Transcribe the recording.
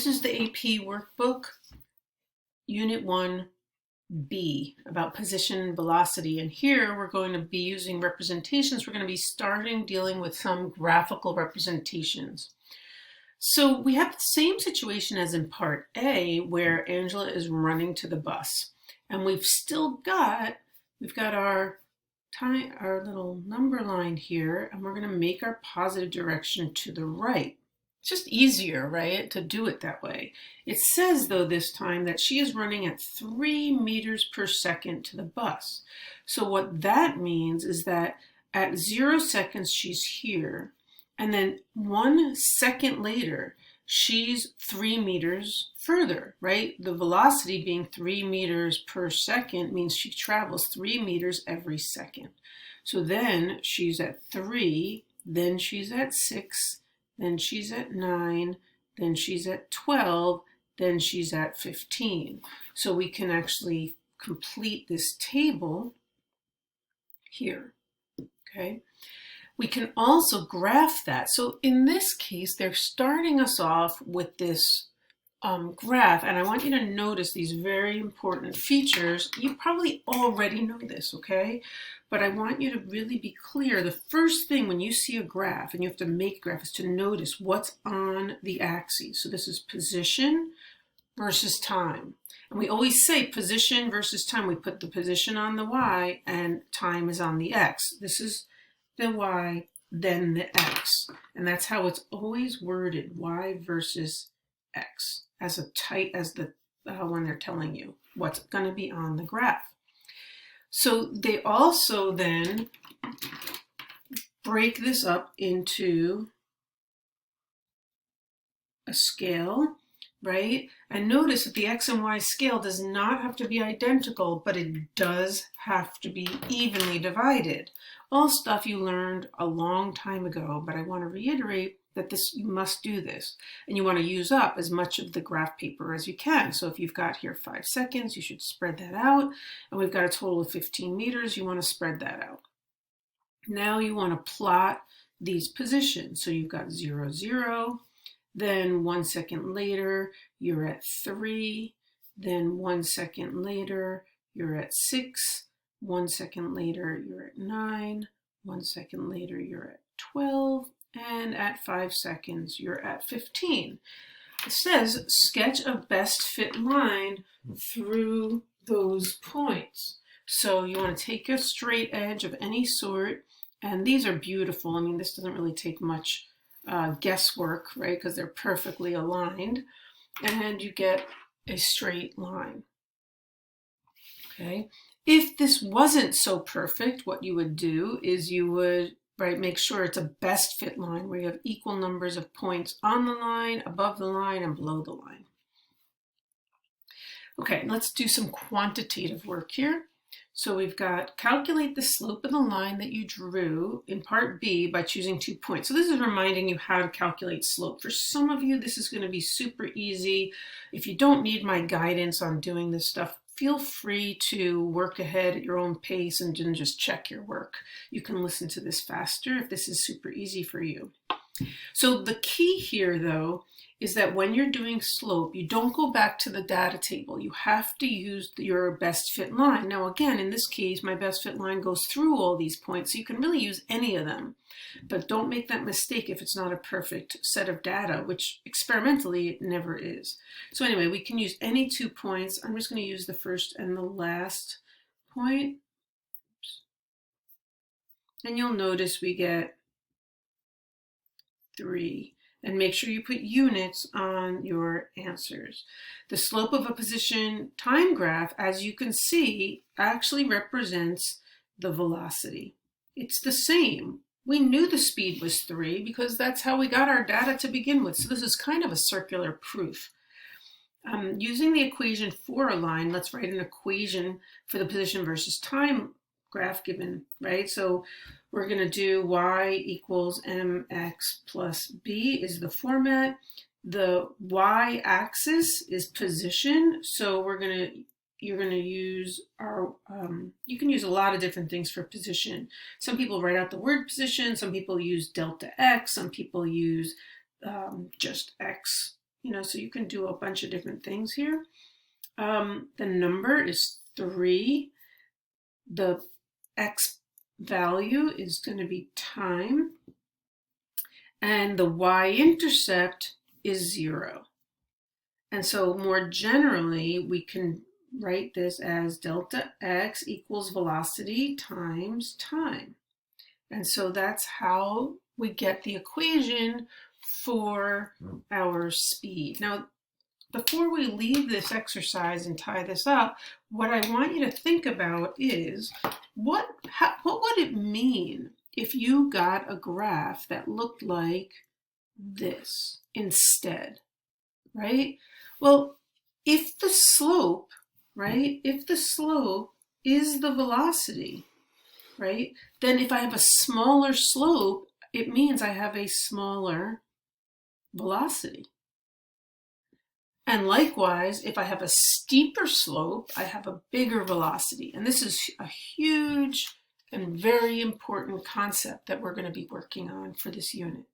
This is the AP workbook, Unit 1B, about position and velocity. And here we're going to be using representations. We're going to be starting dealing with some graphical representations. So we have the same situation as in part A, where Angela is running to the bus. And we've got our little number line here, and we're going to make our positive direction to the right. It's just easier, right, to do it that way. It says, though, this time that she is running at 3 meters per second to the bus. So what that means is that at 0 seconds, she's here. And then 1 second later, she's 3 meters further, right? The velocity being 3 meters per second means she travels 3 meters every second. So then she's at 3, then she's at 6, then she's at 9, then she's at 12, then she's at 15. So we can actually complete this table here, okay? We can also graph that. So in this case, they're starting us off with this graph, and I want you to notice these very important features. You probably already know this, okay? But I want you to really be clear. The first thing when you see a graph, and you have to make a graph, is to notice what's on the axes. So this is position versus time. And we always say position versus time. We put the position on the Y and time is on the X. This is the Y, then the X. And that's how it's always worded, Y versus X, as tight as the when they're telling you what's going to be on the graph. So they also then break this up into a scale, right? And notice that the X and Y scale does not have to be identical, but it does have to be evenly divided. All stuff you learned a long time ago, but I want to reiterate that you must do this, and you want to use up as much of the graph paper as you can. So if you've got here 5 seconds, you should spread that out, and we've got a total of 15 meters, you want to spread that out. Now you want to plot these positions. So you've got 0, 0, then 1 second later, you're at 3, then 1 second later, you're at 6, 1 second later, you're at 9, 1 second later, you're at 12, and at 5 seconds, you're at 15. It says, sketch a best fit line through those points. So you want to take a straight edge of any sort, and these are beautiful. I mean, this doesn't really take much guesswork, right? Because they're perfectly aligned, and you get a straight line, okay? If this wasn't so perfect, what you would do is you would make sure it's a best fit line where you have equal numbers of points on the line, above the line, and below the line. Okay, let's do some quantitative work here. So we've got calculate the slope of the line that you drew in part B by choosing 2 points. So this is reminding you how to calculate slope. For some of you, this is going to be super easy. If you don't need my guidance on doing this stuff, feel free to work ahead at your own pace and just check your work. You can listen to this faster if this is super easy for you. So the key here, though, is that when you're doing slope, you don't go back to the data table. You have to use your best fit line. Now, again, in this case, my best fit line goes through all these points, so you can really use any of them. But don't make that mistake if it's not a perfect set of data, which experimentally it never is. So anyway, we can use any 2 points. I'm just going to use the first and the last point. And you'll notice we get 3. And make sure you put units on your answers. The slope of a position time graph, as you can see, actually represents the velocity. It's the same. We knew the speed was 3 because that's how we got our data to begin with. So this is kind of a circular proof. Using the equation for a line, let's write an equation for the position versus time graph given, right? So we're going to do y equals mx plus b is the format. The y-axis is position, so you're going to use our, you can use a lot of different things for position. Some people write out the word position, some people use delta x, some people use just x so you can do a bunch of different things here. The number is 3. The x value is going to be time. And the y-intercept is 0. And so more generally, we can write this as delta x equals velocity times time. And so that's how we get the equation for our speed. Now, before we leave this exercise and tie this up, what I want you to think about is what would it mean if you got a graph that looked like this instead, right? Well, if the slope, is the velocity, right? Then if I have a smaller slope, it means I have a smaller velocity. And likewise, if I have a steeper slope, I have a bigger velocity. And this is a huge and very important concept that we're going to be working on for this unit.